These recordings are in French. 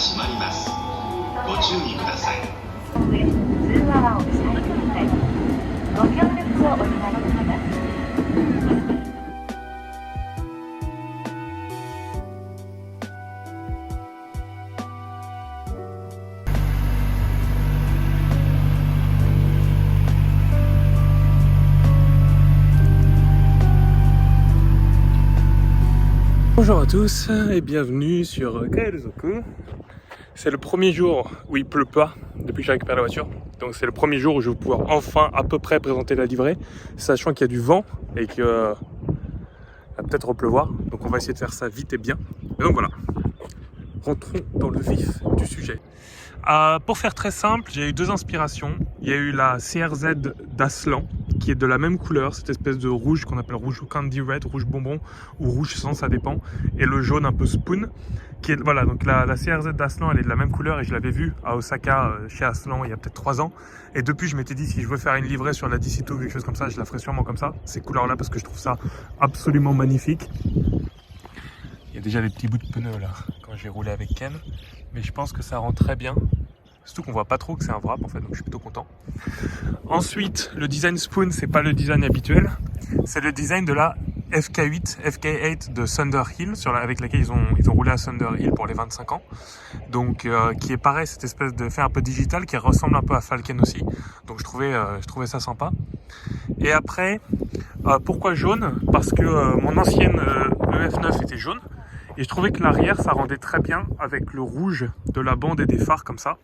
閉まります。ご注意ください。上、通話はお控えください。ご協力をお願いします。Bonjour à tous et bienvenue sur Kaeruzoku. C'est le premier jour où il pleut pas depuis que j'ai récupéré la voiture. Donc c'est le premier jour où je vais pouvoir enfin à peu près présenter la livrée, sachant qu'il y a du vent et qu'il va peut-être repleuvoir. Donc on va essayer de faire ça vite et bien. Et donc voilà, rentrons dans le vif du sujet. Pour faire très simple, j'ai eu deux inspirations. Il y a eu la CRZ d'Aslan, qui est de la même couleur, cette espèce de rouge qu'on appelle rouge candy red, rouge bonbon ou rouge sang, ça dépend, et le jaune un peu spoon, qui est, voilà, donc la CRZ d'Aslan, elle est de la même couleur et je l'avais vue à Osaka chez Aslan il y a peut-être 3 ans, et depuis je m'étais dit si je veux faire une livrée sur la DC2 ou quelque chose comme ça, je la ferai sûrement comme ça, ces couleurs là, parce que je trouve ça absolument magnifique. Il y a déjà des petits bouts de pneus là, quand j'ai roulé avec Ken, mais je pense que ça rend très bien. Surtout qu'on voit pas trop que c'est un wrap en fait, donc je suis plutôt content. Ensuite, le design Spoon, c'est pas le design habituel, c'est le design de la FK8 de Thunder Hill, avec laquelle ils ont roulé à Thunder Hill pour les 25 ans. Donc, qui est pareil, cette espèce de fait un peu digital qui ressemble un peu à Falcon aussi. Donc je trouvais ça sympa. Et après, pourquoi jaune? Parce que mon ancienne EF9 était jaune. Et je trouvais que l'arrière, ça rendait très bien avec le rouge de la bande et des phares comme ça.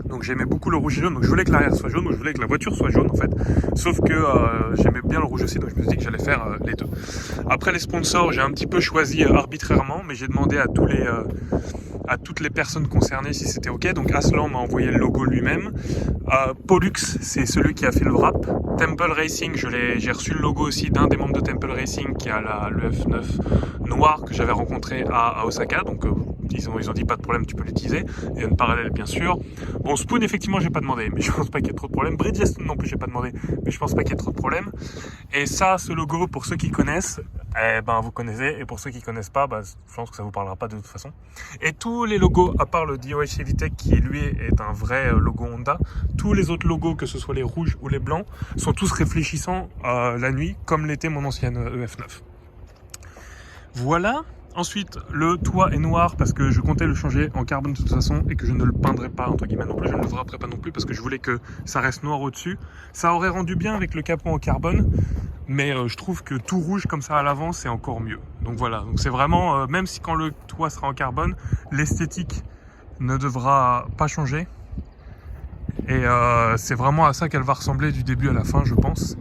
Donc j'aimais beaucoup le rouge et jaune, donc je voulais que l'arrière soit jaune, donc je voulais que la voiture soit jaune en fait. Sauf que j'aimais bien le rouge aussi, donc je me suis dit que j'allais faire les deux. Après les sponsors, j'ai un petit peu choisi arbitrairement, mais j'ai demandé à toutes les personnes concernées si c'était ok. Donc Aslan m'a envoyé le logo lui-même. Pollux, c'est celui qui a fait le wrap. Temple Racing, j'ai reçu le logo aussi d'un des membres de Temple Racing qui a le F9 noir que j'avais rencontré à Osaka. Donc ils ont dit pas de problème, tu peux l'utiliser. Il y a une parallèle bien sûr. Bon, Spoon effectivement j'ai pas demandé, mais je pense pas qu'il y ait trop de problème. Bridgestone non plus j'ai pas demandé, mais je pense pas qu'il y ait trop de problème. Et ça, ce logo, pour ceux qui connaissent, vous connaissez, et pour ceux qui connaissent pas, je pense que ça vous parlera pas de toute façon. Et tous les logos, à part le DOH Elitech qui lui est un vrai logo Honda, tous les autres logos, que ce soit les rouges ou les blancs, sont tous réfléchissants la nuit, comme l'était mon ancienne EF9. Voilà. Ensuite, le toit est noir parce que je comptais le changer en carbone de toute façon et que je ne le peindrai pas entre guillemets non plus, je ne le wrapperai pas non plus parce que je voulais que ça reste noir au-dessus. Ça aurait rendu bien avec le capot en carbone, mais je trouve que tout rouge comme ça à l'avant c'est encore mieux. Donc voilà, donc c'est vraiment, même si quand le toit sera en carbone, l'esthétique ne devra pas changer. Et c'est vraiment à ça qu'elle va ressembler du début à la fin je pense.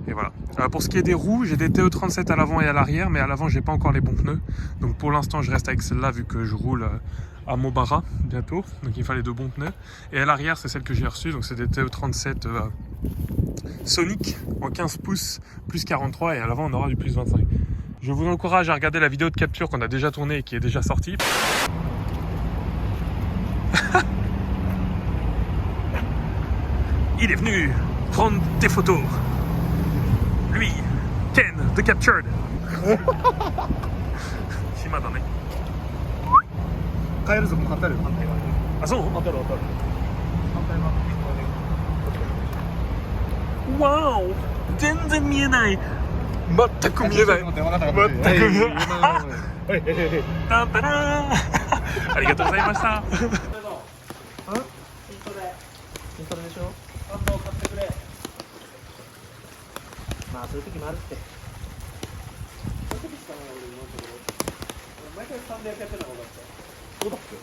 Et voilà. Pour ce qui est des roues, j'ai des TE37 à l'avant et à l'arrière, mais à l'avant j'ai pas encore les bons pneus. Donc pour l'instant je reste avec celle-là vu que je roule à Mobara bientôt. Donc il fallait de bons pneus. Et à l'arrière c'est celle que j'ai reçue, donc c'est des TE37 Sonic en 15 pouces plus 43 et à l'avant on aura du plus 25. Je vous encourage à regarder la vidéo de capture qu'on a déjà tournée et qui est déjà sortie. Il est venu prendre des photos. Lui, Ken, The Captured. Shima da ne. 帰るぞもう当たる反対側にあ、そう？当たる反対側わお、全然見えない。全く見えない。全く見えない。タンタラーン。ありがとうございました。インストでしょハンドを買ってくれまあそういう時もあるってそういう時しかない俺今のところ毎回300やってた方だってそうだっけ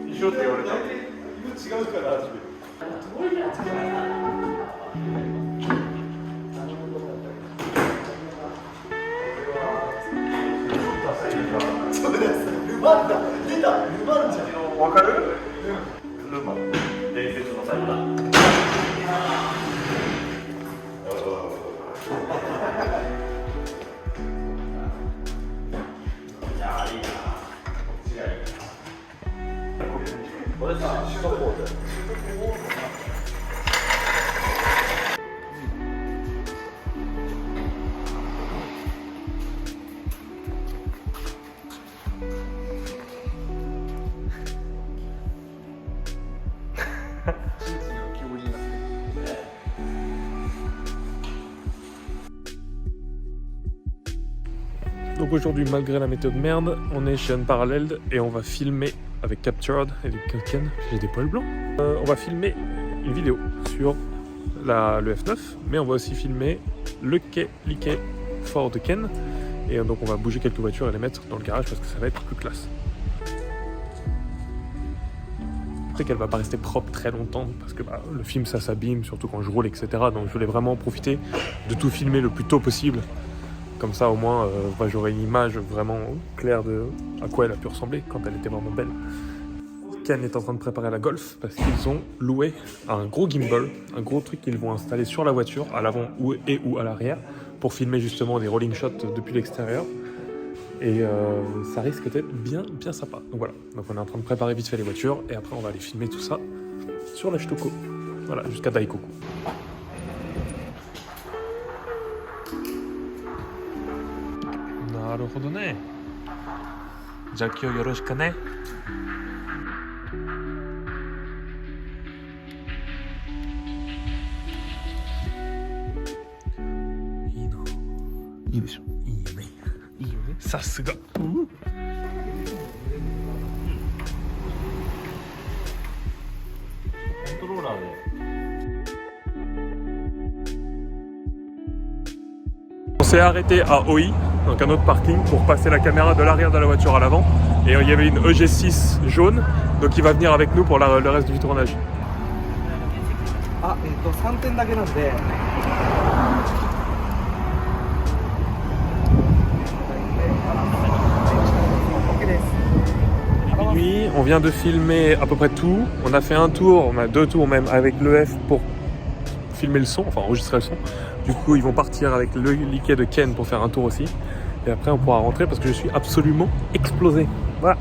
一緒って言われた。色違うからって。そうです。ルマンだ。出た。ルマンじゃん。わかる？ルマン、伝説のサイダー。いやーいいな。こっちがいいな。これさ、首都高で。Donc aujourd'hui, malgré la météo de merde, on est chez Unparalleled et on va filmer avec Captured et avec Ken, j'ai des poils blancs. On va filmer une vidéo sur le F9, mais on va aussi filmer le quai Liquet Fort de Ken. Et donc on va bouger quelques voitures et les mettre dans le garage parce que ça va être plus classe. Je sais qu'elle va pas rester propre très longtemps parce que le film ça s'abîme, surtout quand je roule, etc. Donc je voulais vraiment profiter de tout filmer le plus tôt possible. Comme ça au moins j'aurai une image vraiment claire de à quoi elle a pu ressembler quand elle était vraiment belle. Ken est en train de préparer la Golf parce qu'ils ont loué un gros gimbal, un gros truc qu'ils vont installer sur la voiture, à l'avant ou à l'arrière, pour filmer justement des rolling shots depuis l'extérieur. Et ça risque d'être bien sympa. Donc voilà, donc on est en train de préparer vite fait les voitures et après on va aller filmer tout ça sur la Shitoko. Voilà, jusqu'à Daikoku. Naruhodo ne. Jaki o yoroshiku ne. Il est chaud. Il est ça se gars. On s'est arrêté à Oi, donc un autre parking, pour passer la caméra de l'arrière de la voiture à l'avant. Et il y avait une EG6 jaune, donc il va venir avec nous pour le reste du tournage. Ah, 3点だけなんで。Nuit, on vient de filmer à peu près tout. On a fait un tour, on a 2 tours même avec le F pour filmer le son, enfin enregistrer le son. Du coup, ils vont partir avec le liquet de Ken pour faire un tour aussi. Et après, on pourra rentrer parce que je suis absolument explosé. Voilà.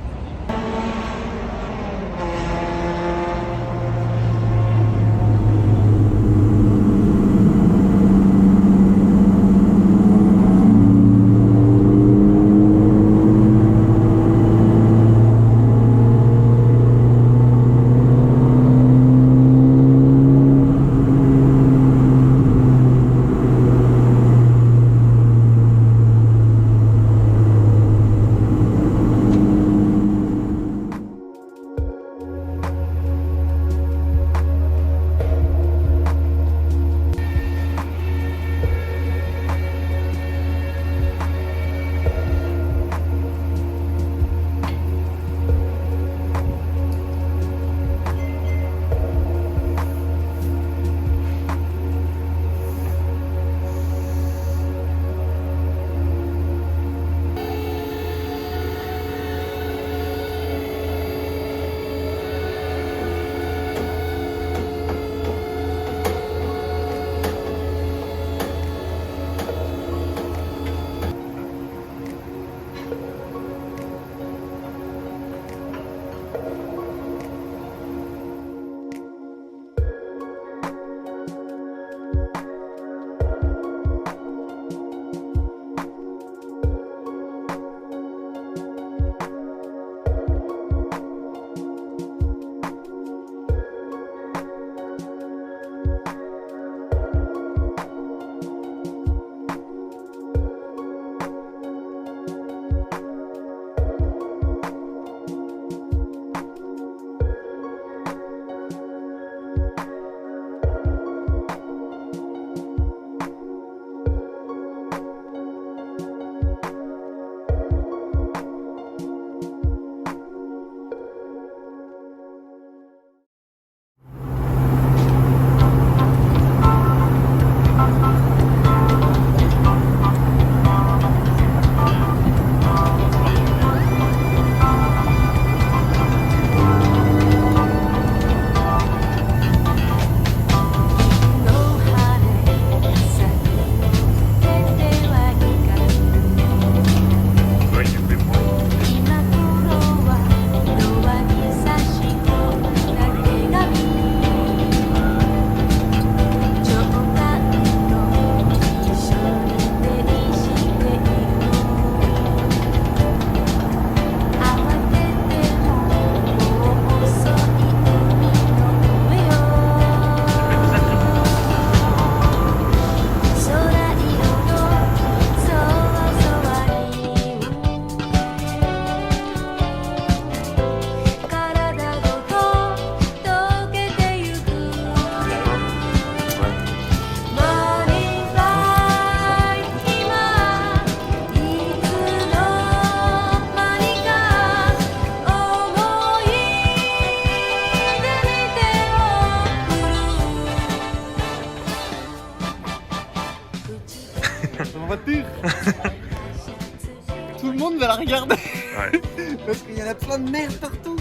monde va la regarder. Ouais. Parce qu'il y en a plein de merde partout.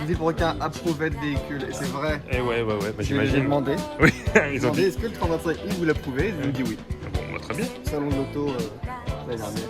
Villebrequin approuvé de véhicule, et c'est vrai. Et ouais, bah J'ai j'imagine. demandé. Oui, ils ont Demandé, dit. est-ce que le 325i vous l'approuvez? Ils ont dit oui. Bon, bah, très bien. Salon de l'auto l'année dernière.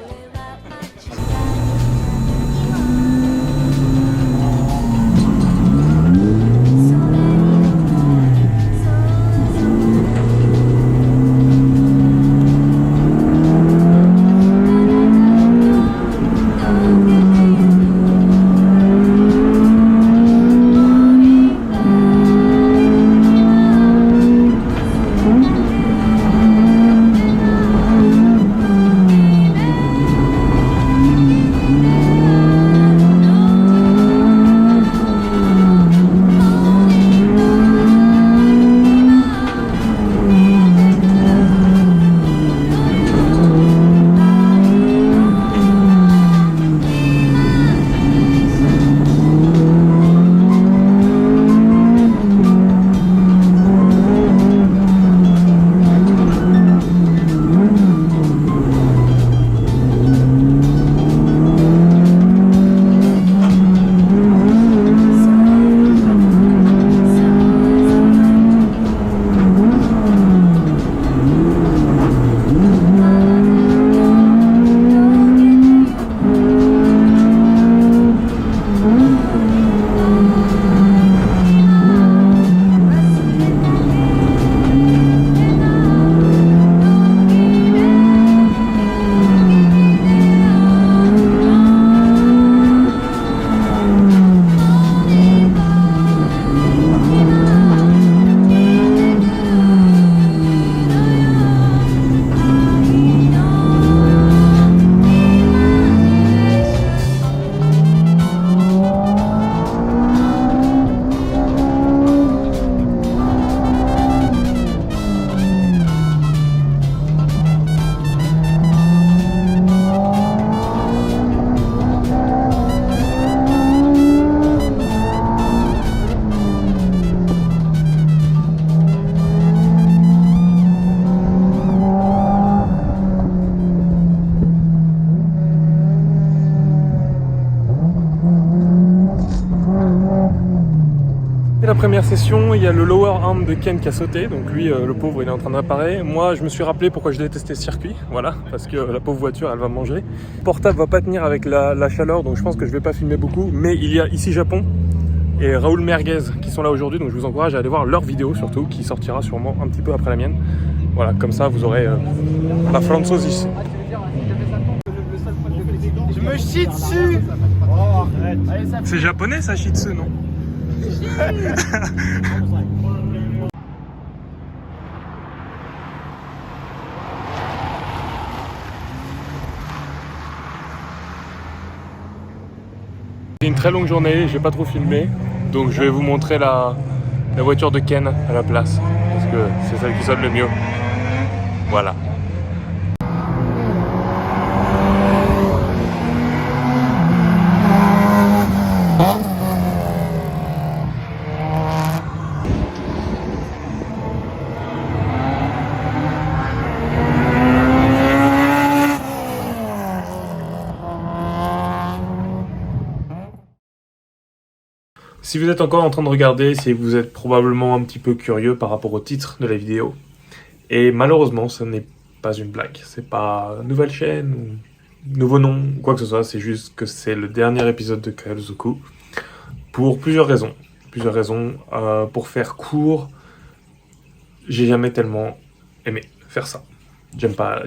La première session, il y a le lower arm de Ken qui a sauté, donc lui, le pauvre, il est en train de réparer. Moi, je me suis rappelé pourquoi je détestais ce circuit, voilà, parce que la pauvre voiture, elle va manger. Le portable va pas tenir avec la chaleur, donc je pense que je vais pas filmer beaucoup, mais il y a ici Japon et Raoul Merguez qui sont là aujourd'hui, donc je vous encourage à aller voir leur vidéo surtout, qui sortira sûrement un petit peu après la mienne. Voilà, comme ça, vous aurez la franzosis. Je me chie dessus. C'est japonais ça, Shih Tzu, non? C'est une très longue journée, j'ai pas trop filmé, donc je vais vous montrer la voiture de Ken à la place, parce que c'est celle qui sonne le mieux. Voilà. Si vous êtes encore en train de regarder, c'est que vous êtes probablement un petit peu curieux par rapport au titre de la vidéo. Et malheureusement, ce n'est pas une blague. C'est pas une nouvelle chaîne ou nouveau nom ou quoi que ce soit. C'est juste que c'est le dernier épisode de Kaeruzoku. Pour plusieurs raisons. Pour faire court, j'ai jamais tellement aimé faire ça. J'aime pas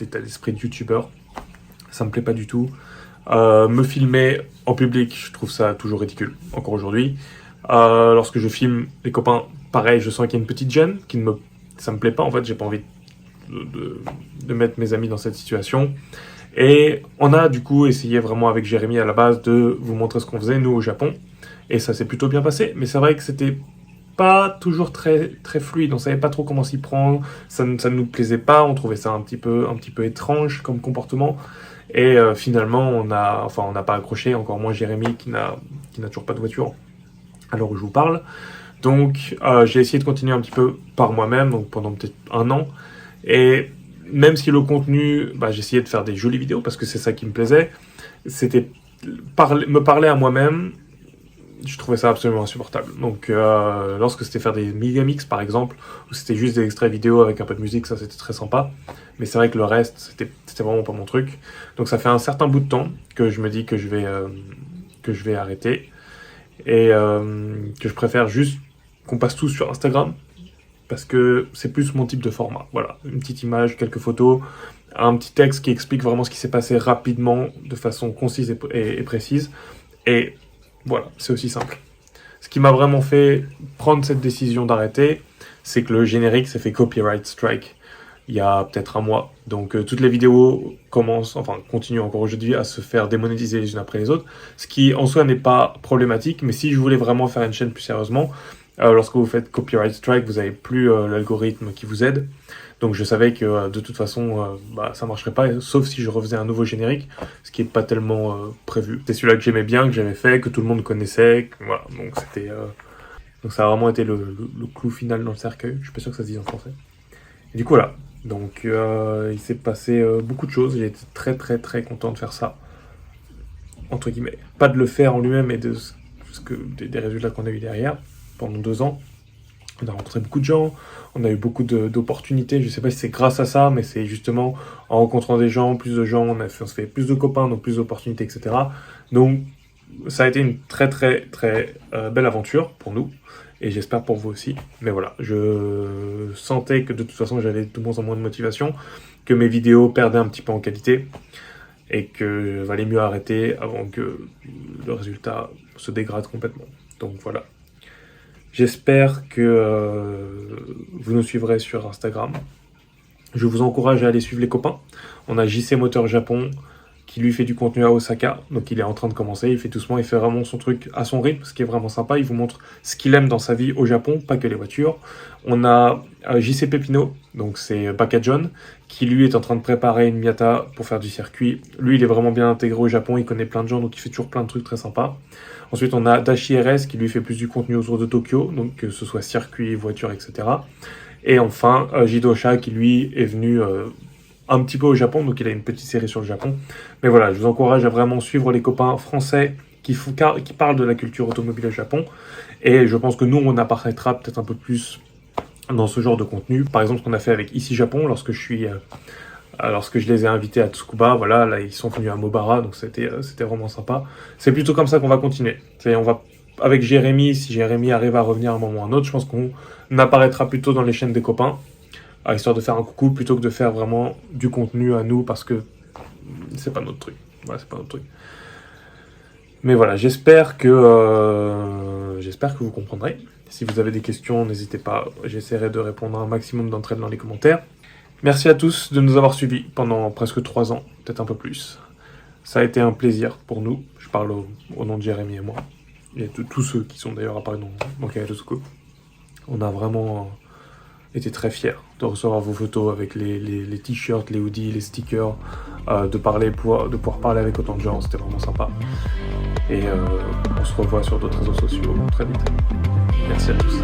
l'état d'esprit de youtubeur. Ça me plaît pas du tout. Me filmer en public, je trouve ça toujours ridicule, encore aujourd'hui. Lorsque je filme les copains, pareil, je sens qu'il y a une petite gêne, ça me plaît pas en fait, j'ai pas envie de mettre mes amis dans cette situation. Et on a du coup essayé vraiment avec Jérémy à la base de vous montrer ce qu'on faisait nous au Japon, et ça s'est plutôt bien passé, mais c'est vrai que c'était pas toujours très fluide, on savait pas trop comment s'y prendre, ça ne nous plaisait pas, on trouvait ça un petit peu étrange comme comportement. Et finalement, on n'a pas accroché, encore moins Jérémy qui n'a toujours pas de voiture à l'heure où je vous parle. Donc j'ai essayé de continuer un petit peu par moi-même, donc pendant peut-être 1 an. Et même si le contenu, j'essayais de faire des jolies vidéos parce que c'est ça qui me plaisait, c'était me parler à moi-même, je trouvais ça absolument insupportable. Donc lorsque c'était faire des megamix par exemple, où c'était juste des extraits vidéo avec un peu de musique, ça c'était très sympa. Mais c'est vrai que le reste, c'était vraiment pas mon truc. Donc ça fait un certain bout de temps que je me dis que je vais arrêter. Et que je préfère juste qu'on passe tous sur Instagram. Parce que c'est plus mon type de format. Voilà, une petite image, quelques photos, un petit texte qui explique vraiment ce qui s'est passé rapidement, de façon concise et précise. Et voilà, c'est aussi simple. Ce qui m'a vraiment fait prendre cette décision d'arrêter, c'est que le générique s'est fait copyright strike il y a peut-être 1 mois. Donc toutes les vidéos continuent encore aujourd'hui à se faire démonétiser les unes après les autres, ce qui en soi n'est pas problématique, mais si je voulais vraiment faire une chaîne plus sérieusement, lorsque vous faites copyright strike, vous n'avez plus l'algorithme qui vous aide. Donc je savais que de toute façon, ça marcherait pas, sauf si je refaisais un nouveau générique, ce qui n'est pas tellement prévu. C'est celui-là que j'aimais bien, que j'avais fait, que tout le monde connaissait. Voilà, donc ça a vraiment été le clou final dans le cercueil. Je suis pas sûr que ça se dise en français. Et du coup voilà. Donc il s'est passé beaucoup de choses. J'ai été très très très content de faire ça. Entre guillemets. Pas de le faire en lui-même, mais des résultats qu'on a eu derrière. Pendant 2 ans, on a rencontré beaucoup de gens, on a eu beaucoup d'opportunités. Je ne sais pas si c'est grâce à ça, mais c'est justement en rencontrant des gens, plus de gens, on se fait plus de copains, donc plus d'opportunités, etc. Donc ça a été une très très très belle aventure pour nous, et j'espère pour vous aussi. Mais voilà, je sentais que de toute façon j'avais de moins en moins de motivation, que mes vidéos perdaient un petit peu en qualité, et que valait mieux arrêter avant que le résultat se dégrade complètement. Donc voilà. J'espère que vous nous suivrez sur Instagram. Je vous encourage à aller suivre les copains. On a JC Moteur Japon qui lui fait du contenu à Osaka. Donc il est en train de commencer, il fait doucement, il fait vraiment son truc à son rythme, ce qui est vraiment sympa. Il vous montre ce qu'il aime dans sa vie au Japon, pas que les voitures. On a JC Pepino, donc c'est Baka John, qui lui est en train de préparer une Miata pour faire du circuit. Lui il est vraiment bien intégré au Japon, il connaît plein de gens, donc il fait toujours plein de trucs très sympas. Ensuite, on a Dashi RS qui lui fait plus du contenu autour de Tokyo, donc que ce soit circuit, voiture, etc. Et enfin, Jidosha qui lui est venu un petit peu au Japon, donc il a une petite série sur le Japon. Mais voilà, je vous encourage à vraiment suivre les copains français qui parlent de la culture automobile au Japon. Et je pense que nous, on apparaîtra peut-être un peu plus dans ce genre de contenu. Par exemple, ce qu'on a fait avec Ici Japon, lorsque je les ai invités à Tsukuba, voilà, là ils sont venus à Mobara, donc c'était vraiment sympa. C'est plutôt comme ça qu'on va continuer. On va avec Jérémy, si Jérémy arrive à revenir à un moment ou à un autre, je pense qu'on apparaîtra plutôt dans les chaînes des copains, histoire de faire un coucou plutôt que de faire vraiment du contenu à nous, parce que c'est pas notre truc. Voilà, c'est pas notre truc. Mais voilà, j'espère que vous comprendrez. Si vous avez des questions, n'hésitez pas, j'essaierai de répondre à un maximum d'entre elles dans les commentaires. Merci à tous de nous avoir suivis pendant presque 3 ans, peut-être un peu plus. Ça a été un plaisir pour nous. Je parle au nom de Jérémy et moi, et de tous ceux qui sont d'ailleurs apparus dans Kairozuku. On a vraiment été très fiers de recevoir vos photos avec les t-shirts, les hoodies, les stickers, de pouvoir parler avec autant de gens, c'était vraiment sympa. Et on se revoit sur d'autres réseaux sociaux très vite. Merci à tous.